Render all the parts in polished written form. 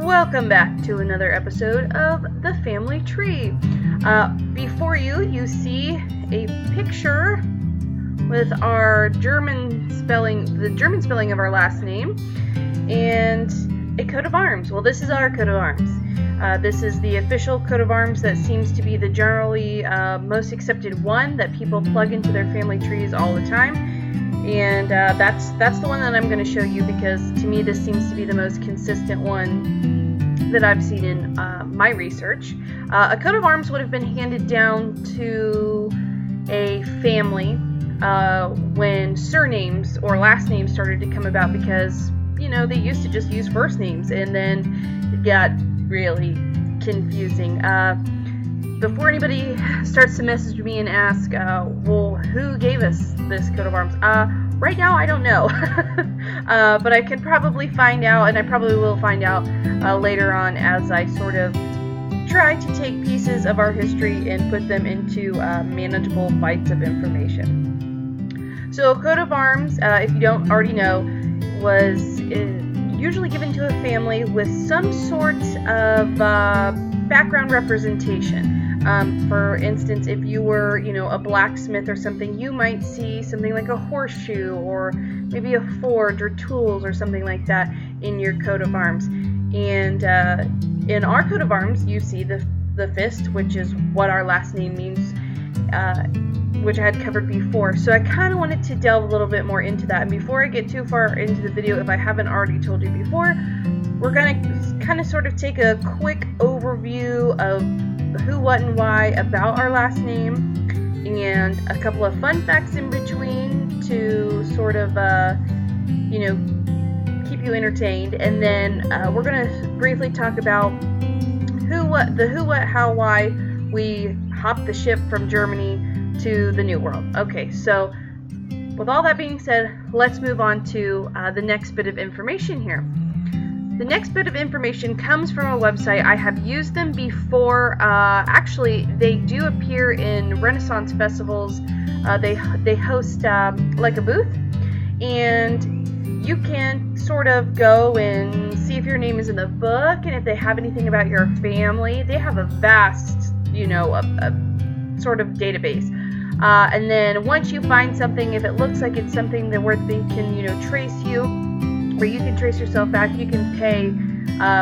Welcome back to another episode of The Family Tree. Before you see a picture with our the German spelling of our last name, and a coat of arms. Well, this is our coat of arms. This is the official coat of arms that seems to be the generally most accepted one that people plug into their family trees all the time. And that's the one that I'm going to show you because to me this seems to be the most consistent one that I've seen in my research. A coat of arms would have been handed down to a family when surnames or last names started to come about because, you know, they used to just use first names and then it got really confusing. Before anybody starts to message me and ask, well, who gave us this coat of arms? Right now, I don't know. But I can probably find out, and I probably will find out later on as I sort of try to take pieces of our history and put them into manageable bites of information. So a coat of arms, if you don't already know, was usually given to a family with some sort of background representation. For instance, if you were, a blacksmith or something, you might see something like a horseshoe or maybe a forge or tools or something like that in your coat of arms. And in our coat of arms, you see the fist, which is what our last name means, which I had covered before. So I kind of wanted to delve a little bit more into that. And before I get too far into the video, if I haven't already told you before, we're going to kind of sort of take a quick overview of who, what, and why about our last name and a couple of fun facts in between to sort of, keep you entertained. And then we're going to briefly talk about who, what, how, why we hopped the ship from Germany to the New World. Okay, so with all that being said, let's move on to the next bit of information here. The next bit of information comes from a website. I have used them before. Actually, they do appear in Renaissance festivals. They host like a booth, and you can sort of go and see if your name is in the book and if they have anything about your family. They have a vast, a sort of database. And then once you find something, if it looks like it's something that where they can, trace you, where you can trace yourself back, you can pay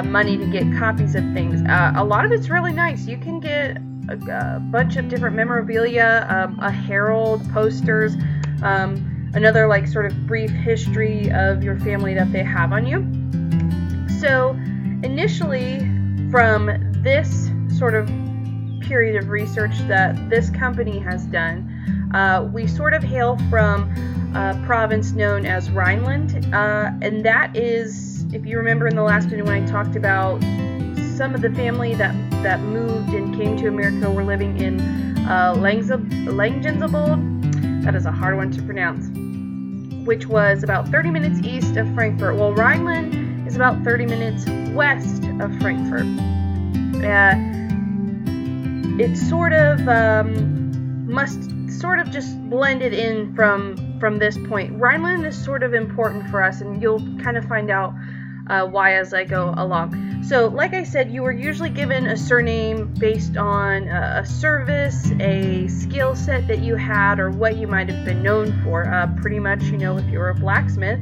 money to get copies of things. A lot of it's really nice. You can get a bunch of different memorabilia, a herald, posters, another like sort of brief history of your family that they have on you. So initially, from this sort of period of research that this company has done, we sort of hail from a province known as Rhineland, and that is, if you remember in the last video when I talked about some of the family that moved and came to America were living in Langenzebold, that is a hard one to pronounce, which was about 30 minutes east of Frankfurt. Well, Rhineland is about 30 minutes west of Frankfurt. It sort of must sort of just blended in from this point. Rhineland is sort of important for us, and you'll kind of find out why as I go along. So, like I said, you were usually given a surname based on a service, a skill set that you had, or what you might have been known for. Pretty much, if you were a blacksmith,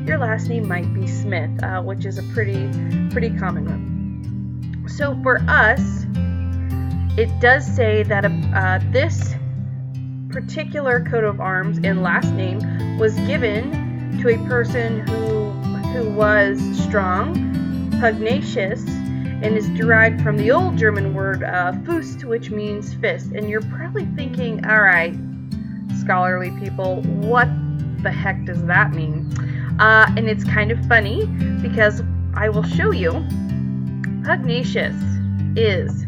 your last name might be Smith, which is a pretty common one. So for us, it does say that this particular coat of arms and last name was given to a person who was strong, pugnacious, and is derived from the old German word Faust, which means fist. And you're probably thinking, all right, scholarly people, what the heck does that mean? And it's kind of funny because I will show you. Pugnacious is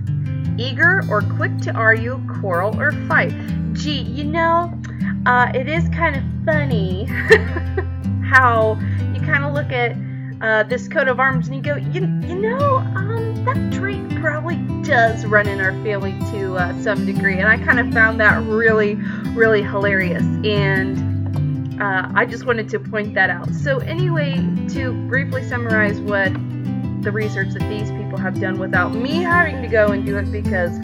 eager or quick to argue, quarrel, or fight. Gee, it is kind of funny how you kind of look at this coat of arms and you go, that trait probably does run in our family to some degree. And I kind of found that really, really hilarious. And I just wanted to point that out. So anyway, to briefly summarize what the research that these people have done without me having to go and do it, because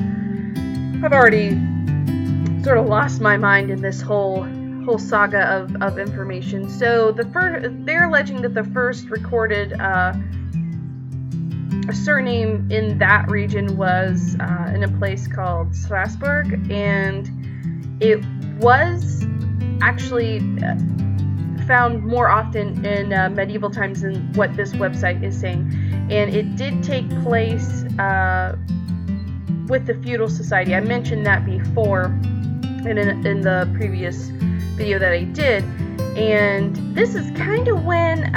I've already sort of lost my mind in this whole saga of information. So they're alleging that the first recorded surname in that region was in a place called Strasbourg, and it was actually found more often in medieval times than what this website is saying. And it did take place with the feudal society. I mentioned that before in the previous video that I did. And this is kind of when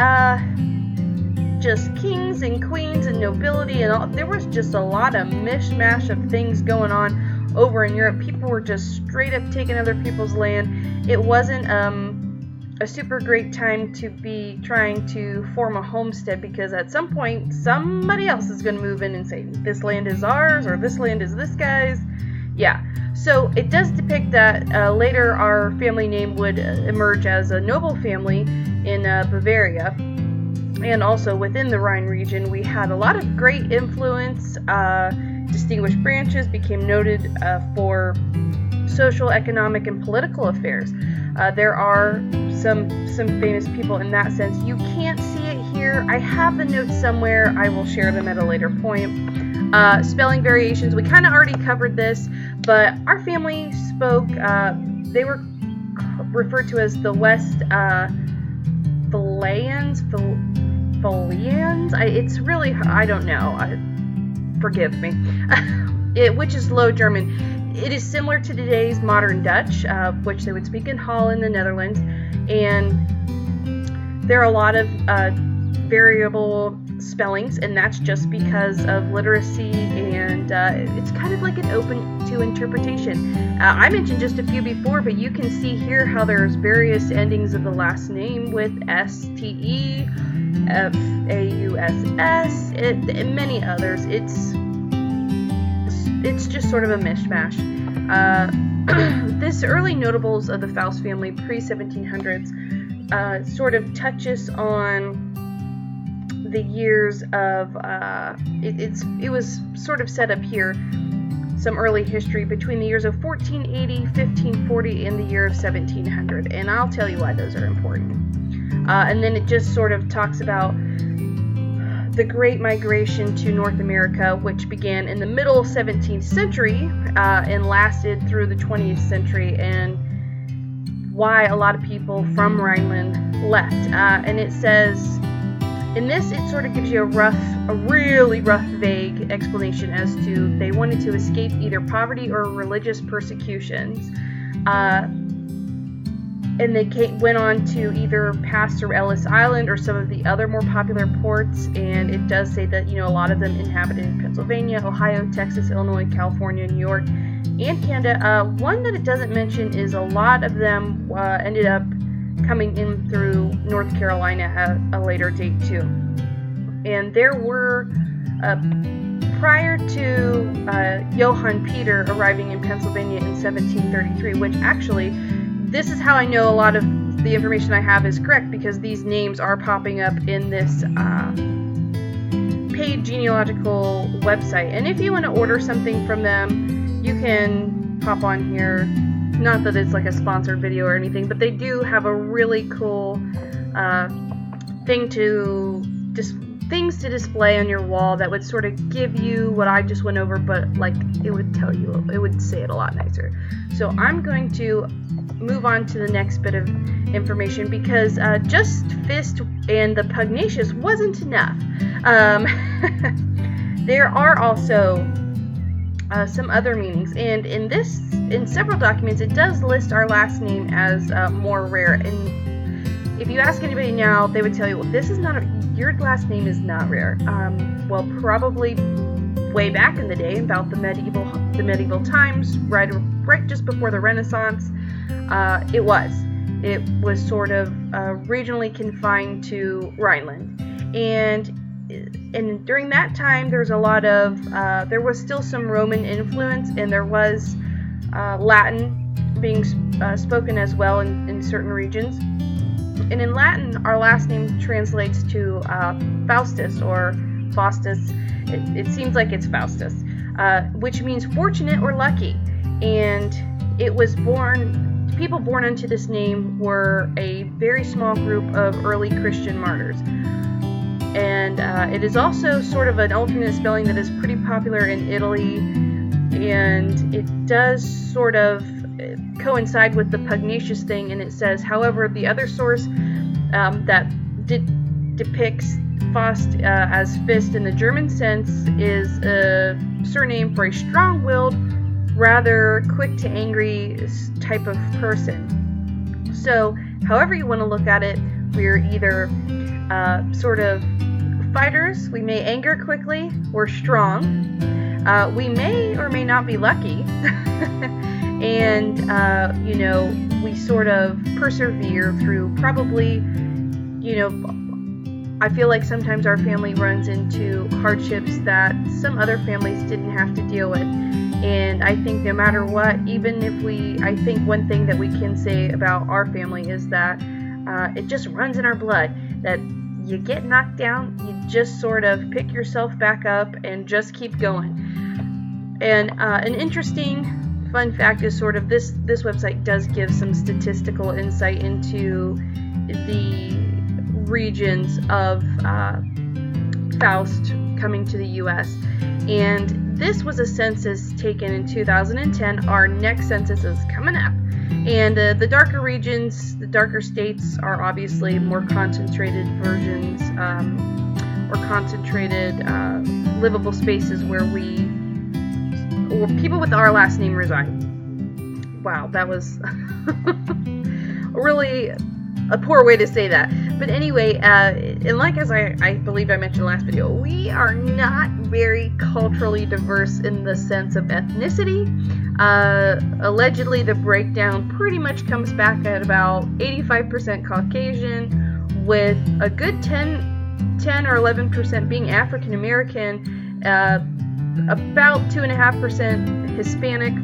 just kings and queens and nobility and all, there was just a lot of mishmash of things going on over in Europe. People were just straight up taking other people's land. It wasn't a super great time to be trying to form a homestead, because at some point somebody else is going to move in and say this land is ours or this land is this guy's. Yeah, so it does depict that later our family name would emerge as a noble family in Bavaria, and also within the Rhine region we had a lot of great influence. Distinguished branches became noted for social, economic, and political affairs. There are some famous people in that sense. You can't see it here. I have the notes somewhere. I will share them at a later point. Spelling variations. We kind of already covered this, but our family spoke, they were referred to as the West Phalaeans. It's really, I don't know. Forgive me. Which is Low German. It is similar to today's modern Dutch, which they would speak in Holland, the Netherlands, and there are a lot of variable spellings, and that's just because of literacy, and it's kind of like an open to interpretation. I mentioned just a few before, but you can see here how there's various endings of the last name with S-T-E, F-A-U-S-S, and many others. It's just sort of a mishmash. This early notables of the Faust family pre-1700s sort of touches on the years of, it was sort of set up here, some early history between the years of 1480, 1540, and the year of 1700, and I'll tell you why those are important. And then it just sort of talks about the Great Migration to North America, which began in the middle 17th century and lasted through the 20th century, and why a lot of people from Rhineland left. And it says, in this, it sort of gives you a really rough, vague explanation as to they wanted to escape either poverty or religious persecutions. And they went on to either pass through Ellis Island or some of the other more popular ports, and it does say that, a lot of them inhabited Pennsylvania, Ohio, Texas, Illinois, California, New York, and Canada. One that it doesn't mention is a lot of them ended up coming in through North Carolina at a later date too. And there were, prior to Johann Peter arriving in Pennsylvania in 1733, which actually, this is how I know a lot of the information I have is correct, because these names are popping up in this paid genealogical website. And if you want to order something from them, you can pop on here. Not that it's like a sponsored video or anything, but they do have a really cool things to display on your wall that would sort of give you what I just went over, but like it would tell you, it would say it a lot nicer. So I'm going to move on to the next bit of information, because just fist and the pugnacious wasn't enough. There are also some other meanings, and in several documents it does list our last name as more rare. And if you ask anybody now, they would tell you, well, your last name is not rare. Well, probably way back in the day, about the medieval times, right just before the Renaissance, it was sort of regionally confined to Rhineland, and during that time there's a lot of there was still some Roman influence, and there was Latin being spoken as well in certain regions. And in Latin, our last name translates to Faustus or Faustus. It seems like it's Faustus, which means fortunate or lucky. And it was people born into this name were a very small group of early Christian martyrs. And it is also sort of an alternate spelling that is pretty popular in Italy, and it does sort of coincide with the pugnacious thing, and it says, however, the other source that depicts Faust as fist in the German sense is a surname for a strong-willed, rather quick-to-angry type of person. So, however you want to look at it, we're either sort of fighters, we may anger quickly, we're strong, we may or may not be lucky, and we sort of persevere through probably, I feel like sometimes our family runs into hardships that some other families didn't have to deal with. And I think no matter what, even if I think one thing that we can say about our family is that it just runs in our blood, that you get knocked down, you just sort of pick yourself back up and just keep going. And an interesting fun fact is sort of this website does give some statistical insight into the regions of Faust coming to the U.S. And this was a census taken in 2010. Our next census is coming up. And the darker regions, the darker states are obviously more concentrated versions or concentrated livable spaces where people with our last name reside. Wow, that was really a poor way to say that. But anyway, and like as I believe I mentioned in the last video, we are not very culturally diverse in the sense of ethnicity. Allegedly, the breakdown pretty much comes back at about 85% Caucasian, with a good 10 or 11% being African American, about 2.5% Hispanic,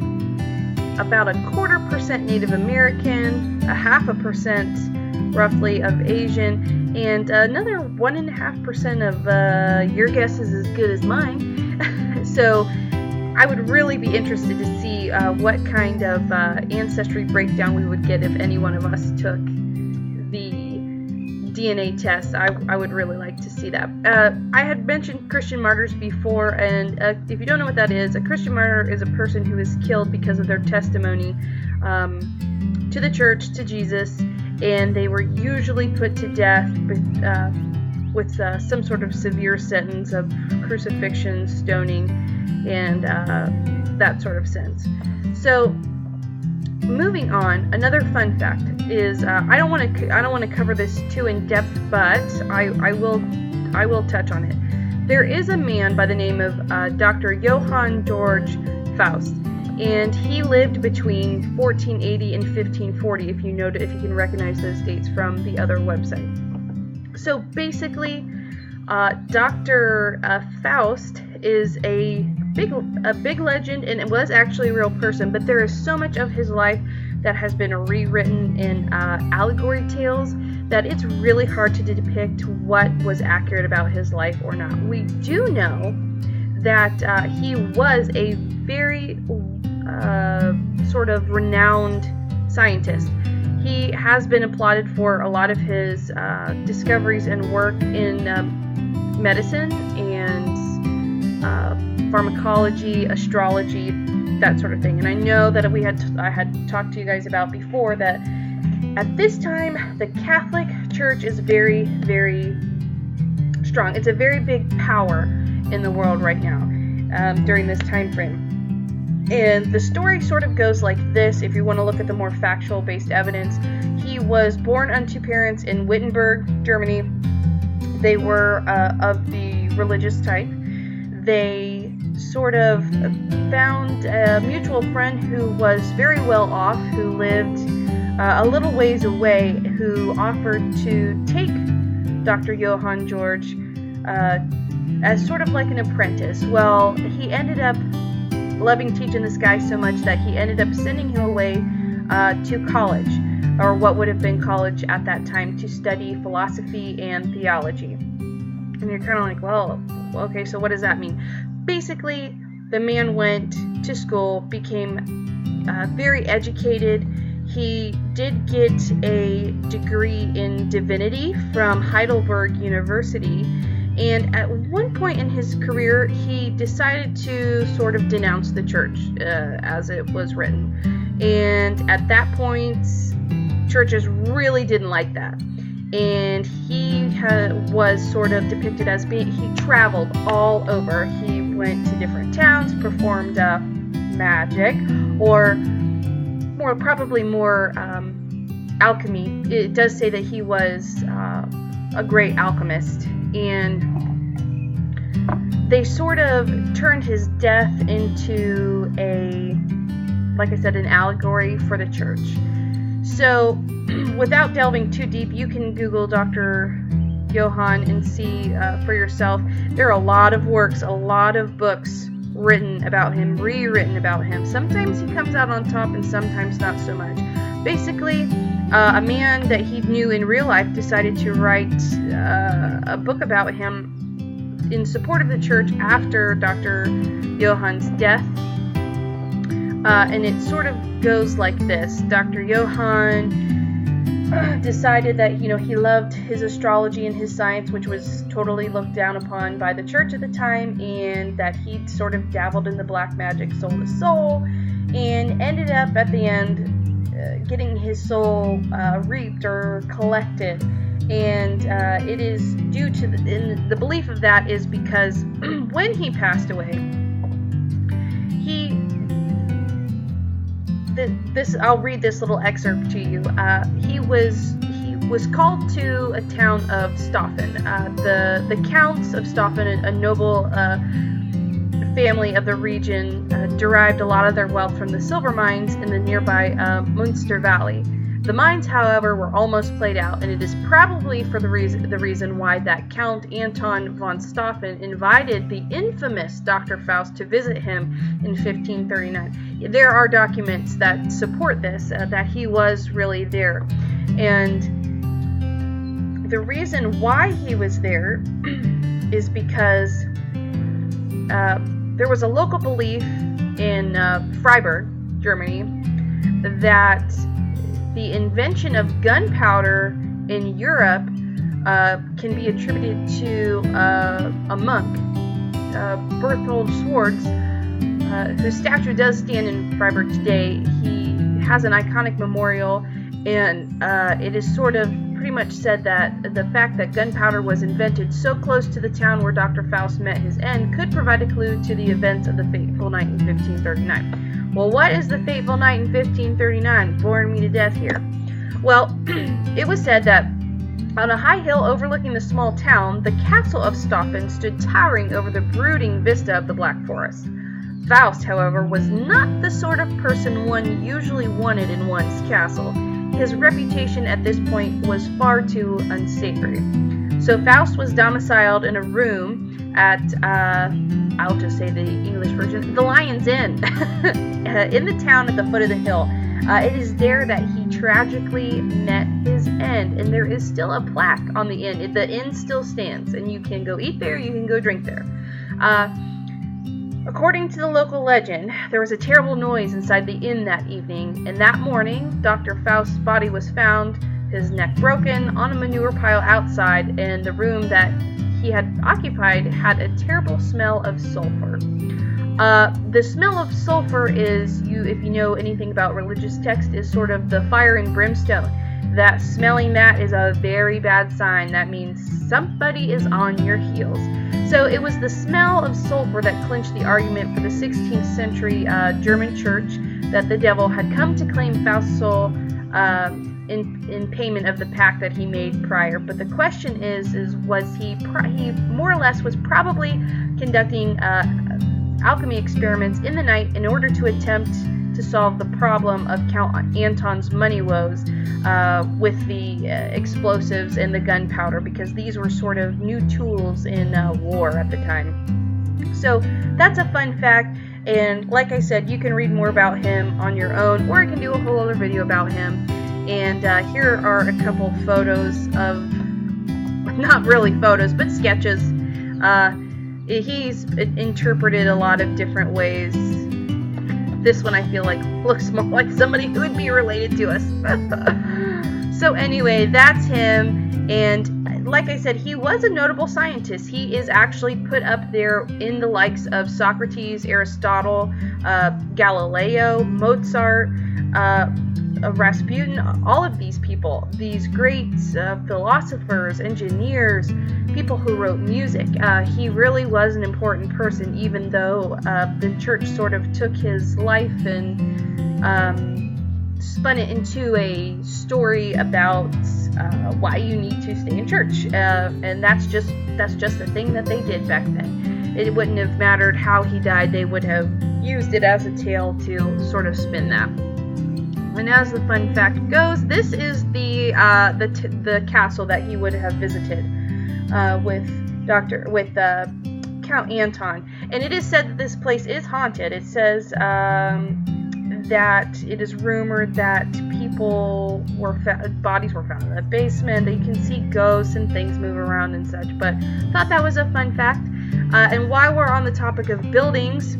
about 0.25% Native American, 0.5% roughly of Asian, and another 1.5% of your guess is as good as mine. So I would really be interested to see what kind of ancestry breakdown we would get if any one of us took the DNA test. I would really like to see that. I had mentioned Christian martyrs before, and if you don't know what that is, a Christian martyr is a person who is killed because of their testimony to the church, to Jesus, and they were usually put to death with some sort of severe sentence of crucifixion, stoning, and that sort of sense. So, moving on, another fun fact is I don't want to cover this too in depth, but I will touch on it. There is a man by the name of Dr. Johann Georg Faust, and he lived between 1480 and 1540. If you can recognize those dates from the other website. So basically, Dr. Faust is a big legend, and it was actually a real person, but there is so much of his life that has been rewritten in allegory tales that it's really hard to depict what was accurate about his life or not. We do know that he was a very sort of renowned scientist. He has been applauded for a lot of his discoveries and work in medicine and pharmacology, astrology, that sort of thing. And I know that I had talked to you guys about before that at this time the Catholic Church is very, very strong. It's a very big power in the world right now during this time frame. And the story sort of goes like this, if you want to look at the more factual based evidence. He was born unto parents in Wittenberg, Germany. They were of the religious type. They sort of found a mutual friend who was very well off, who lived a little ways away, who offered to take Dr. Johann Georg as sort of like an apprentice. Well, he ended up loving teaching this guy so much that he ended up sending him away to college, or what would have been college at that time, to study philosophy and theology. And you're kind of like, well, okay, so what does that mean? Basically, the man went to school, became very educated. He did get a degree in divinity from Heidelberg University, and at one point in his career, he decided to sort of denounce the church as it was written. And at that point, churches really didn't like that. And he was sort of depicted as he traveled all over. He went to different towns, performed magic, or probably more alchemy. It does say that he was a great alchemist, and they sort of turned his death into like I said, an allegory for the church. So, without delving too deep, you can Google Dr. Johann and see for yourself. There are a lot of works, a lot of books written about him, rewritten about him. Sometimes he comes out on top and sometimes not so much. Basically, a man that he knew in real life decided to write a book about him in support of the church after Dr. Johann's death. And it sort of goes like this. Dr. Johann decided that, he loved his astrology and his science, which was totally looked down upon by the church at the time, and that he'd sort of dabbled in the black magic soul to soul, and ended up at the end getting his soul reaped or collected. And it is due to the belief of that is because when he passed away, I'll read this little excerpt to you. He was called to a town of Staufen. The counts of Staufen, a noble family of the region, derived a lot of their wealth from the silver mines in the nearby Münster Valley. The mines, however, were almost played out, and it is probably for the reason why that Count Anton von Staufen invited the infamous Dr. Faust to visit him in 1539. There are documents that support this, that he was really there. And the reason why he was there is because there was a local belief in Freiburg, Germany, that the invention of gunpowder in Europe can be attributed to a monk, Berthold Schwartz, whose statue does stand in Freiburg today. He has an iconic memorial, and it is sort of pretty much said that the fact that gunpowder was invented so close to the town where Dr. Faust met his end could provide a clue to the events of the fateful night in 1539. Well, what is the fateful night in 1539? Boring me to death here. Well, it was said that on a high hill overlooking the small town, the castle of Staufen stood towering over the brooding vista of the Black Forest. Faust, however, was not the sort of person one usually wanted in one's castle. His reputation at this point was far too unsavory. So Faust was domiciled in a room at, I'll just say the English version, the Lion's Inn, in the town at the foot of the hill. It is there that he tragically met his end, and there is still a plaque on the inn. The inn still stands, and you can go eat there, you can go drink there. According to the local legend, there was a terrible noise inside the inn that evening, and that morning, Dr. Faust's body was found, his neck broken, on a manure pile outside, and the room that he had occupied had a terrible smell of sulfur. The smell of sulfur is, if you know anything about religious text, is sort of the fire and brimstone. That smelling that is a very bad sign. That means somebody is on your heels. So it was the smell of sulfur that clinched the argument for the 16th century German church that the devil had come to claim Faust's soul in payment of the pact that he made prior. But the question is was he more or less was probably conducting alchemy experiments in the night in order to attempt to solve the problem of Count Anton's money woes with the explosives and the gunpowder, because these were sort of new tools in war at the time. So that's a fun fact, and like I said, you can read more about him on your own, or I can do a whole other video about him. And here are a couple photos of, not really photos, but sketches. he's interpreted a lot of different ways. This one I feel like looks more like somebody who would be related to us. So anyway, that's him, and like I said, he was a notable scientist. He is actually put up there in the likes of Socrates, Aristotle, Galileo, Mozart, Rasputin, all of these people, these great philosophers, engineers, people who wrote music. He really was an important person, even though the church sort of took his life and spun it into a story about why you need to stay in church, and that's just the thing that they did back then. It wouldn't have mattered how he died; they would have used it as a tale to sort of spin that. And as the fun fact goes, this is the castle that he would have visited with Count Anton, and it is said that this place is haunted. It says that it is rumored that bodies were found in the basement, that you can see ghosts and things move around and such, but thought that was a fun fact. And while we're on the topic of buildings,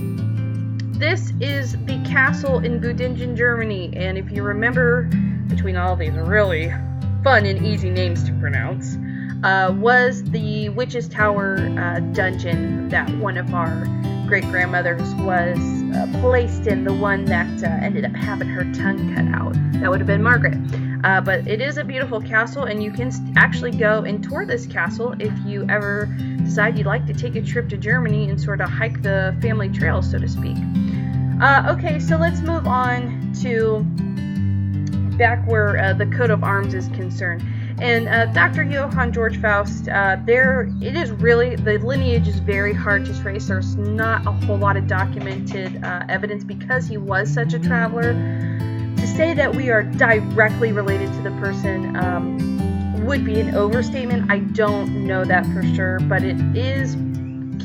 this is the castle in Göttingen, Germany, and if you remember, between all these really fun and easy names to pronounce, was the Witch's Tower dungeon that one of our great-grandmothers was placed in, the one that ended up having her tongue cut out. That would have been Margaret. But it is a beautiful castle, and you can actually go and tour this castle if you ever decide you'd like to take a trip to Germany and sort of hike the family trail, so to speak. Okay, so let's move on to back where the coat of arms is concerned. And Dr. Johann Georg Faust, it is really, the lineage is very hard to trace. There's not a whole lot of documented evidence because he was such a traveler. To say that we are directly related to the person would be an overstatement. I don't know that for sure, but it is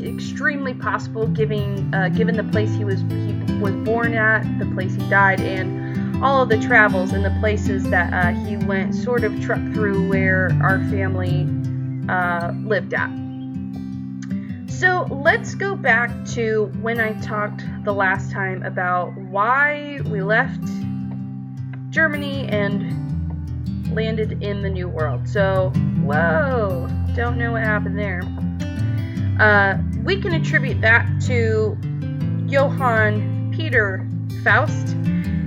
extremely possible given the place he was born at, the place he died, and all of the travels and the places that he went, sort of trucked through where our family lived at. So let's go back to when I talked the last time about why we left Germany and landed in the New World. So, whoa, don't know what happened there. We can attribute that to Johann Peter Faust,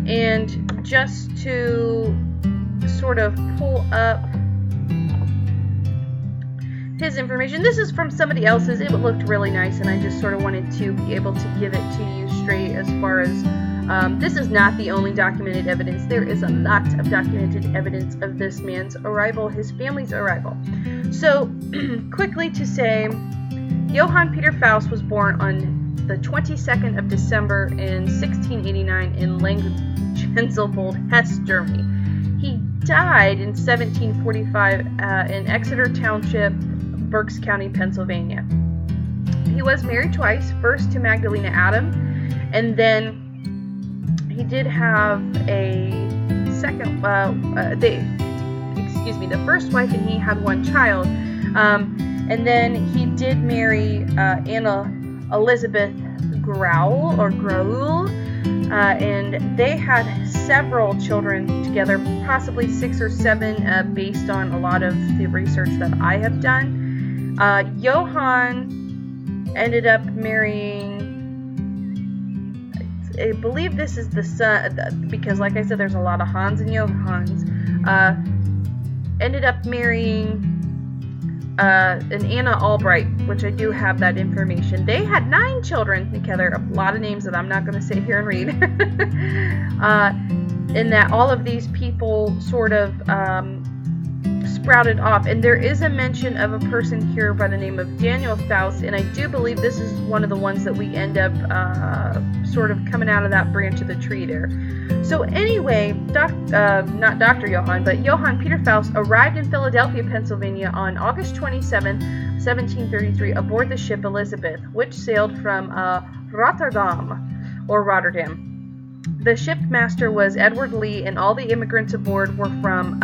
and just to sort of pull up his information, this is from somebody else's. It looked really nice, and I just sort of wanted to be able to give it to you straight as far as this is not the only documented evidence. There is a lot of documented evidence of this man's arrival, his family's arrival. So, quickly to say, Johann Peter Faust was born on the 22nd of December in 1689 in Langenselbold, Hesse, Germany. He died in 1745 in Exeter Township, Berks County, Pennsylvania. He was married twice, first to Magdalena Adam, and then he did have a second, the first wife, and he had one child. And then he did marry Anna Elizabeth Growl, and they had several children together, possibly 6 or 7, based on a lot of the research that I have done. Johann ended up marrying, I believe this is the son, because like I said, there's a lot of Hans and Johanns, ended up marrying an Anna Albright, which I do have that information. They had 9 children together, a lot of names that I'm not going to sit here and read, in that all of these people sort of sprouted off, and there is a mention of a person here by the name of Daniel Faust, and I do believe this is one of the ones that we end up sort of coming out of that branch of the tree there. So anyway, not Dr. Johann, but Johann Peter Faust arrived in Philadelphia, Pennsylvania on August 27, 1733 aboard the ship Elizabeth, which sailed from Rotterdam. The shipmaster was Edward Lee, and all the immigrants aboard were from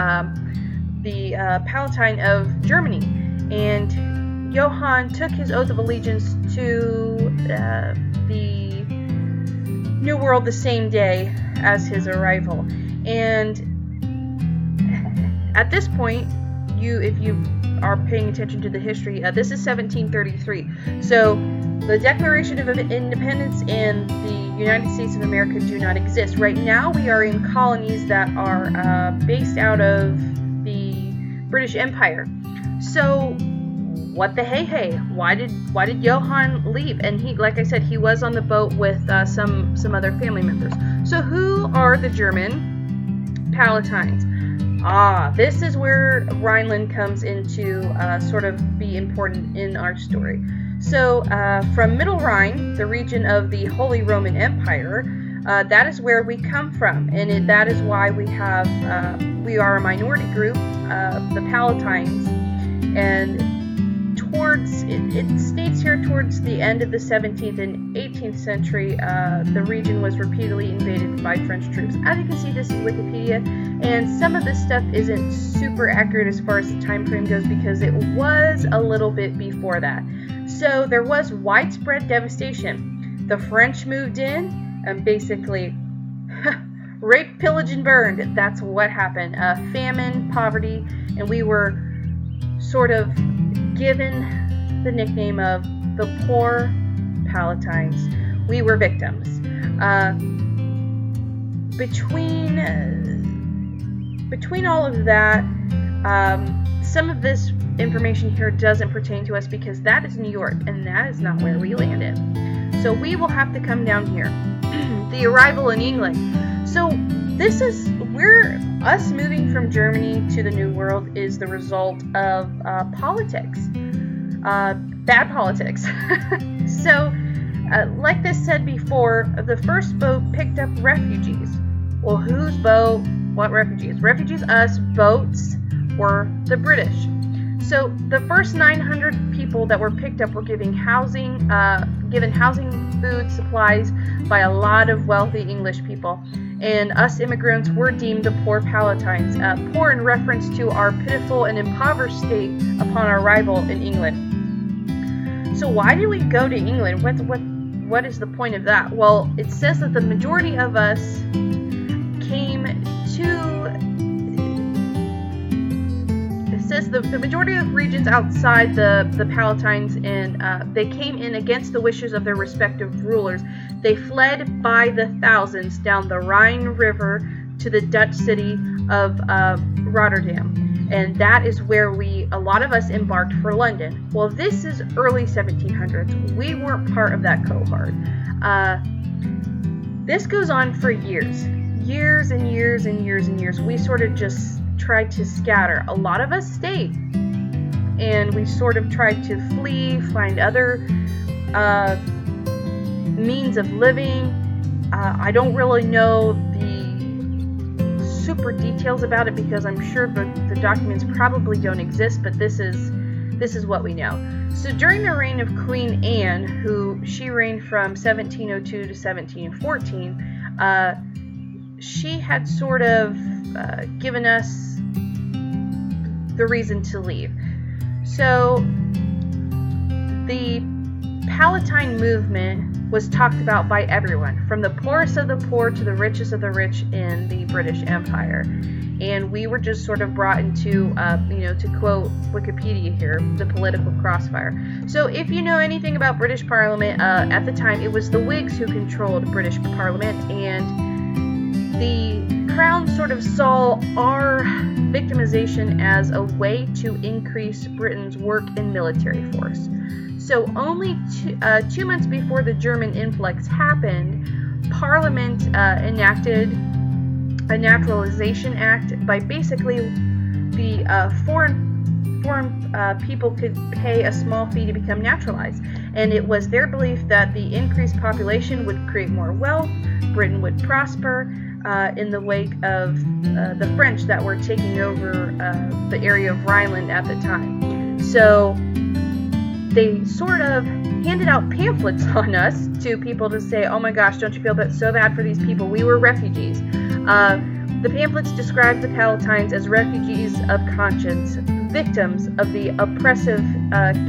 the Palatine of Germany. And Johann took his oath of allegiance to the New World the same day as his arrival. And at this point, if you are paying attention to the history, this is 1733. So the Declaration of Independence and the United States of America do not exist. Right now we are in colonies that are based out of the British Empire. So what the hey? Why did Johann leave? And he, like I said, he was on the boat with some other family members. So who are the German Palatines? This is where Rhineland comes into sort of be important in our story. So from Middle Rhine, the region of the Holy Roman Empire, that is where we come from, and that is why we are a minority group, the Palatines, and it states here towards the end of the 17th and 18th century, the region was repeatedly invaded by French troops. As you can see, this is Wikipedia, and some of this stuff isn't super accurate as far as the time frame goes because it was a little bit before that. So there was widespread devastation. The French moved in and basically raped, pillaged, and burned. That's what happened. Famine, poverty, and we were sort of given the nickname of the poor Palatines. We were victims. Between all of that, some of this information here doesn't pertain to us because that is New York, and that is not where we landed. So we will have to come down here. The arrival in England. So us moving from Germany to the New World is the result of politics. Bad politics. So, like this said before, the first boat picked up refugees. Well, whose boat? What refugees? Refugees, us. Boats were the British. So the first 900 people that were picked up were given housing, food, supplies by a lot of wealthy English people. And us immigrants were deemed the poor Palatines, poor in reference to our pitiful and impoverished state upon our arrival in England. So why did we go to England? What is the point of that? Well, it says that the majority of us came to... It says the majority of regions outside the Palatines, and they came in against the wishes of their respective rulers. They fled by the thousands down the Rhine River to the Dutch city of Rotterdam, and that is where a lot of us embarked for London. Well, this is early 1700s. We weren't part of that cohort. This goes on for years and years and years and years. We sort of just tried to scatter. A lot of us stayed, and we sort of tried to flee, find other means of living. I don't really know the super details about it because I'm sure the documents probably don't exist, but this is what we know. So during the reign of Queen Anne, she reigned from 1702 to 1714, she had sort of given us the reason to leave. So the Palatine movement was talked about by everyone, from the poorest of the poor to the richest of the rich in the British Empire. And we were just sort of brought into, to quote Wikipedia here, the political crossfire. So if you know anything about British Parliament, at the time it was the Whigs who controlled British Parliament, and the Crown sort of saw our victimization as a way to increase Britain's work and military force. So only 2 months before the German influx happened, Parliament enacted a Naturalization Act by basically the foreign people could pay a small fee to become naturalized. And it was their belief that the increased population would create more wealth, Britain would prosper in the wake of the French that were taking over the area of Rhineland at the time. So they sort of handed out pamphlets on us to people to say, oh my gosh, don't you feel so bad for these people? We were refugees. The pamphlets described the Palatines as refugees of conscience, victims of the oppressive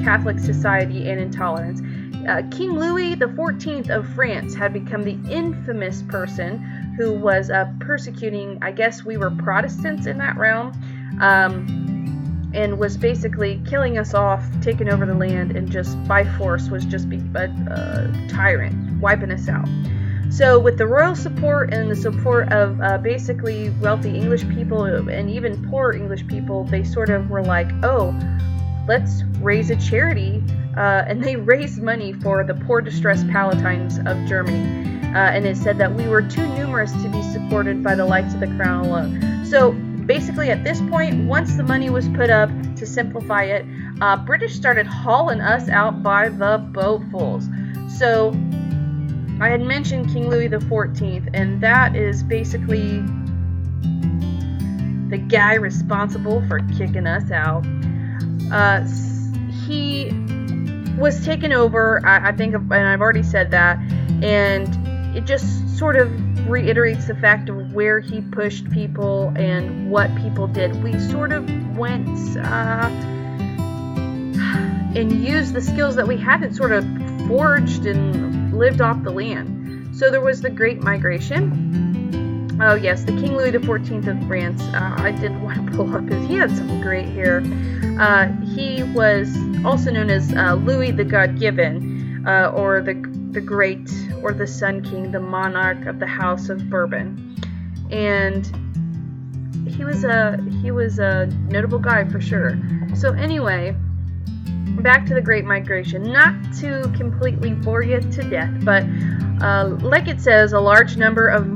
Catholic society and intolerance. King Louis XIV of France had become the infamous person who was persecuting, I guess we were Protestants in that realm, and was basically killing us off, taking over the land, and just by force was just a tyrant, wiping us out. So with the royal support and the support of basically wealthy English people and even poor English people, they sort of were like, oh, let's raise a charity, and they raised money for the poor distressed Palatines of Germany. And it said that we were too numerous to be supported by the likes of the crown alone. So basically at this point, once the money was put up, to simplify it, British started hauling us out by the boatfuls. So I had mentioned King Louis XIV, and that is basically the guy responsible for kicking us out. He was taken over, I think, and I've already said that, and it just sort of reiterates the fact of where he pushed people and what people did. We sort of went and used the skills that we had and sort of forged and lived off the land. So there was the Great Migration. Oh yes, the King Louis XIV of France. I did want to pull up he had some great hair. He was also known as Louis the God-Given, or the Great, or the Sun King, the monarch of the House of Bourbon, and he was a notable guy for sure. So anyway, back to the Great Migration. Not to completely bore you to death, but like it says, a large number of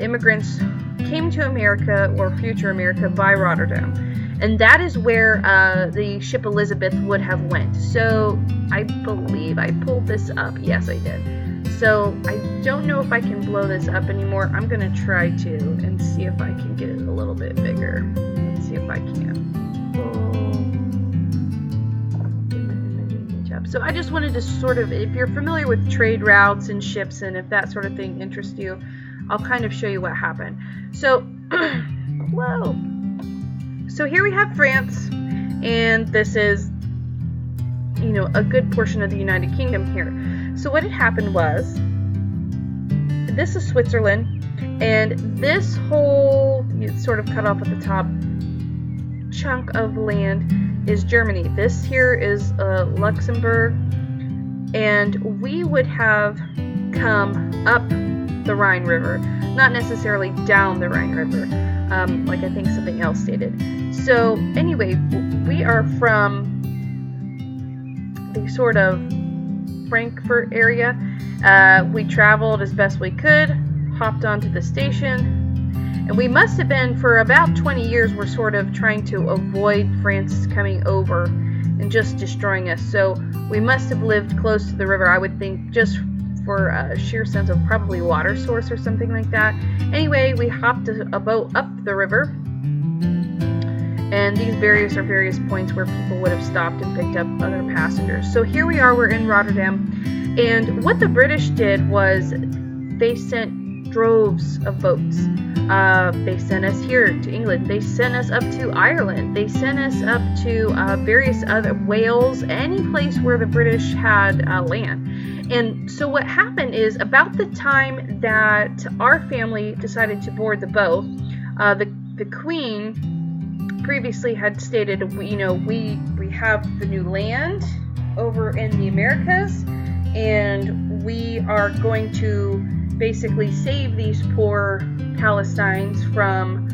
immigrants came to America, or future America, by Rotterdam. And that is where the ship Elizabeth would have went. So I believe I pulled this up. Yes, I did. So I don't know if I can blow this up anymore. I'm going to try to and see if I can get it a little bit bigger. Let's see if I can. So I just wanted to sort of, if you're familiar with trade routes and ships and if that sort of thing interests you, I'll kind of show you what happened. So, whoa. So here we have France, and this is, a good portion of the United Kingdom here. So what had happened was, this is Switzerland, and this whole, sort of cut off at the top, chunk of land is Germany. This here is Luxembourg, and we would have come up the Rhine River, not necessarily down the Rhine River, like I think something else stated. So anyway, we are from the sort of Frankfurt area. We traveled as best we could, hopped onto the station, and we must have been, for about 20 years, we're sort of trying to avoid France coming over and just destroying us. So we must have lived close to the river, I would think, just for a sheer sense of probably water source or something like that. Anyway, we hopped a boat up the river, and these are various points where people would have stopped and picked up other passengers. So here we are, we're in Rotterdam, and what the British did was they sent droves of boats. They sent us here to England. They sent us up to Ireland. They sent us up to various other, Wales, any place where the British had land. And so what happened is, about the time that our family decided to board the boat, the Queen previously had stated, we have the new land over in the Americas, and we are going to basically save these poor Palestinians from,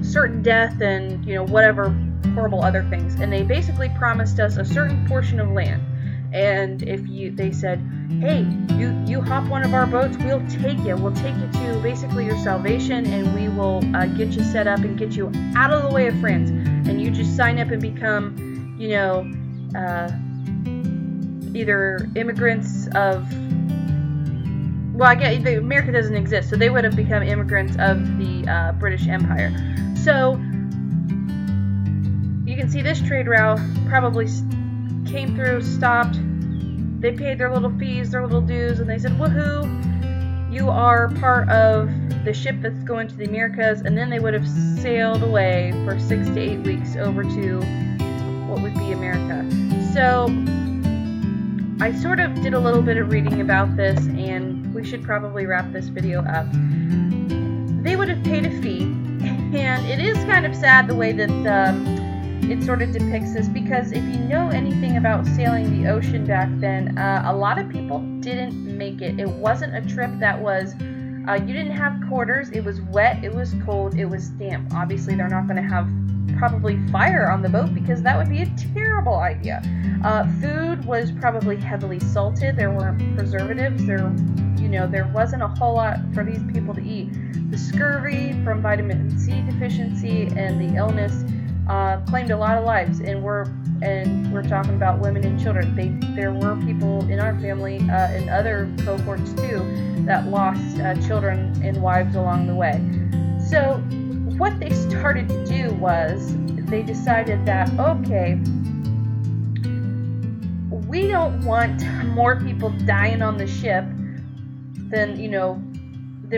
certain death and, whatever horrible other things. And they basically promised us a certain portion of land. And they said, hey, you hop one of our boats, we'll take you. We'll take you to basically your salvation, and we will get you set up and get you out of the way of France. And you just sign up and become, either immigrants of, well, I guess America doesn't exist, so they would have become immigrants of the British Empire. So you can see this trade route probably came through, stopped, they paid their little fees, their little dues, and they said, woohoo, you are part of the ship that's going to the Americas, and then they would have sailed away for 6 to 8 weeks over to what would be America. So I sort of did a little bit of reading about this, and we should probably wrap this video up. They would have paid a fee, and it is kind of sad the way that it sort of depicts this, because if you know anything about sailing the ocean back then, a lot of people didn't make it. It wasn't a trip that was, you didn't have quarters, it was wet, it was cold, it was damp. Obviously they're not going to have probably fire on the boat, because that would be a terrible idea. Food was probably heavily salted. There weren't preservatives. There wasn't a whole lot for these people to eat. The scurvy from vitamin C deficiency and the illness claimed a lot of lives, and we're talking about women and children. There were people in our family and other cohorts too that lost children and wives along the way. So what they started to do was they decided that, okay, we don't want more people dying on the ship than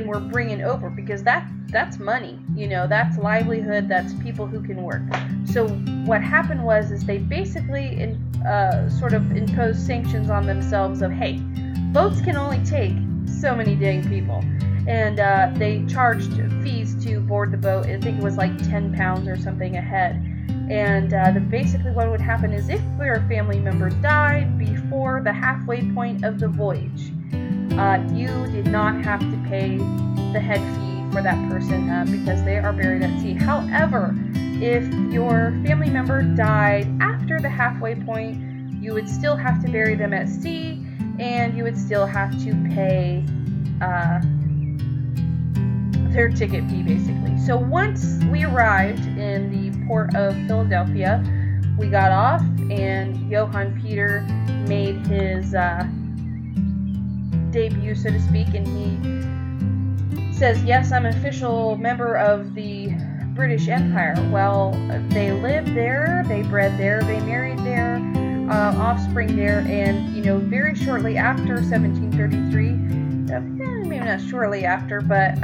we're bringing over, because that's money, that's livelihood, that's people who can work. So what happened was they basically sort of imposed sanctions on themselves of, hey, boats can only take so many dang people. And they charged fees to board the boat. I think it was like 10 pounds or something a head. And basically what would happen is if your family member died before the halfway point of the voyage, you did not have to pay the head fee for that person because they are buried at sea. However, if your family member died after the halfway point, you would still have to bury them at sea, and you would still have to pay their ticket fee, basically. So once we arrived in the port of Philadelphia, we got off, and Johann Peter made his debut, so to speak, and he says, yes, I'm an official member of the British Empire. Well, they lived there, they bred there, they married there, offspring there, and very shortly after 1733, maybe not shortly after, but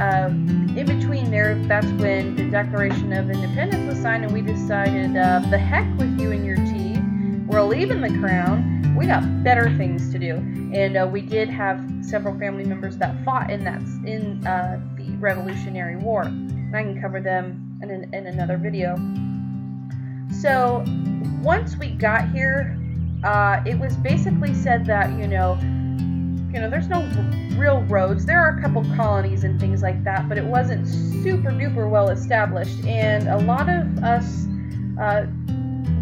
in between there, that's when the Declaration of Independence was signed, and we decided, the heck with you and your tea, we're leaving the crown, we got better things to do. And we did have several family members that fought in the Revolutionary War, and I can cover them in another video. So once we got here, it was basically said that there's no real roads. There are a couple colonies and things like that, but it wasn't super duper well established, and a lot of us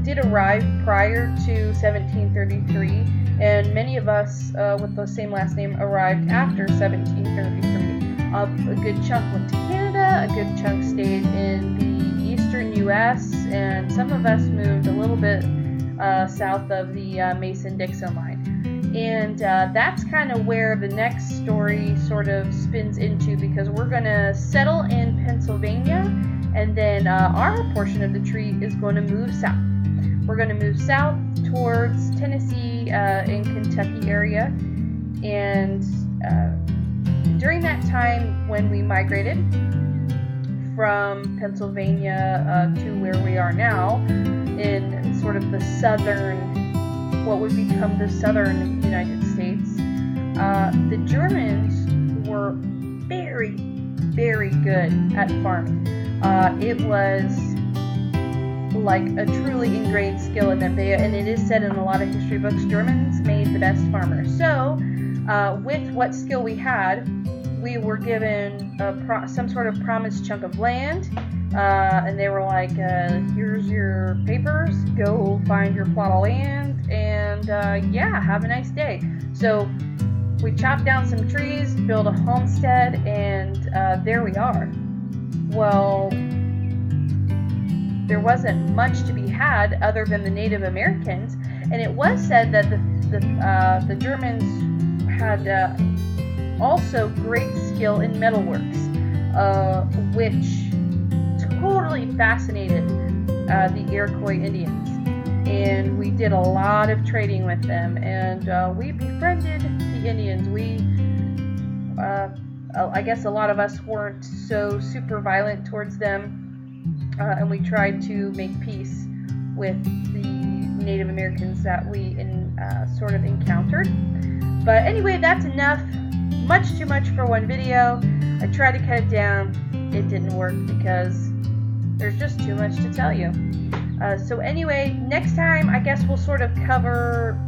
did arrive prior to 1733, and many of us with the same last name arrived after 1733. A good chunk went to Canada, a good chunk stayed in the eastern U.S., and some of us moved a little bit south of the Mason-Dixon line. And that's kind of where the next story sort of spins into, because we're going to settle in Pennsylvania, and then our portion of the tree is going to move south. We're going to move south towards Tennessee and Kentucky area, and during that time when we migrated from Pennsylvania to where we are now, in sort of the southern, what would become the southern United States, the Germans were very, very good at farming. It was like a truly ingrained skill in them. And it is said in a lot of history books, Germans made the best farmers. So with what skill we had, we were given some sort of promised chunk of land, and they were like, here's your papers, go find your plot of land, and yeah, have a nice day. So we chopped down some trees, built a homestead, and there we are. Well, there wasn't much to be had other than the Native Americans, and it was said that the Germans had also great skill in metalworks, which totally fascinated the Iroquois Indians, and we did a lot of trading with them, and we befriended the Indians. I guess a lot of us weren't so super violent towards them, and we tried to make peace with the Native Americans that we sort of encountered. But anyway, that's enough. Much too much for one video. I tried to cut it down. It didn't work because there's just too much to tell you. So anyway, next time I guess we'll sort of cover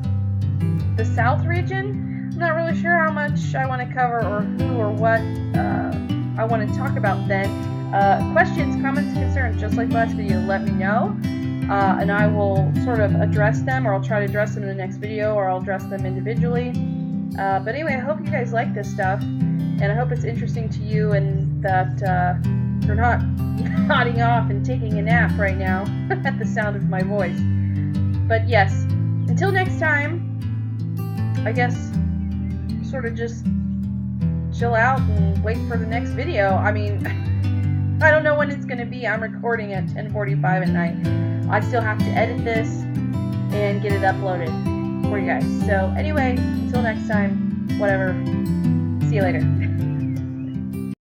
the South region. I'm not really sure how much I want to cover or who or what I want to talk about then. Questions, comments, concerns, just like last video, let me know. And I will sort of address them, or I'll try to address them in the next video, or I'll address them individually. But anyway, I hope you guys like this stuff, and I hope it's interesting to you, and that you're not nodding off and taking a nap right now at the sound of my voice. But yes, until next time, I guess sort of just chill out and wait for the next video. I mean, I don't know when it's going to be. I'm recording at 10:45 at night. I still have to edit this and get it uploaded for you guys. So anyway, until next time, whatever. See you later.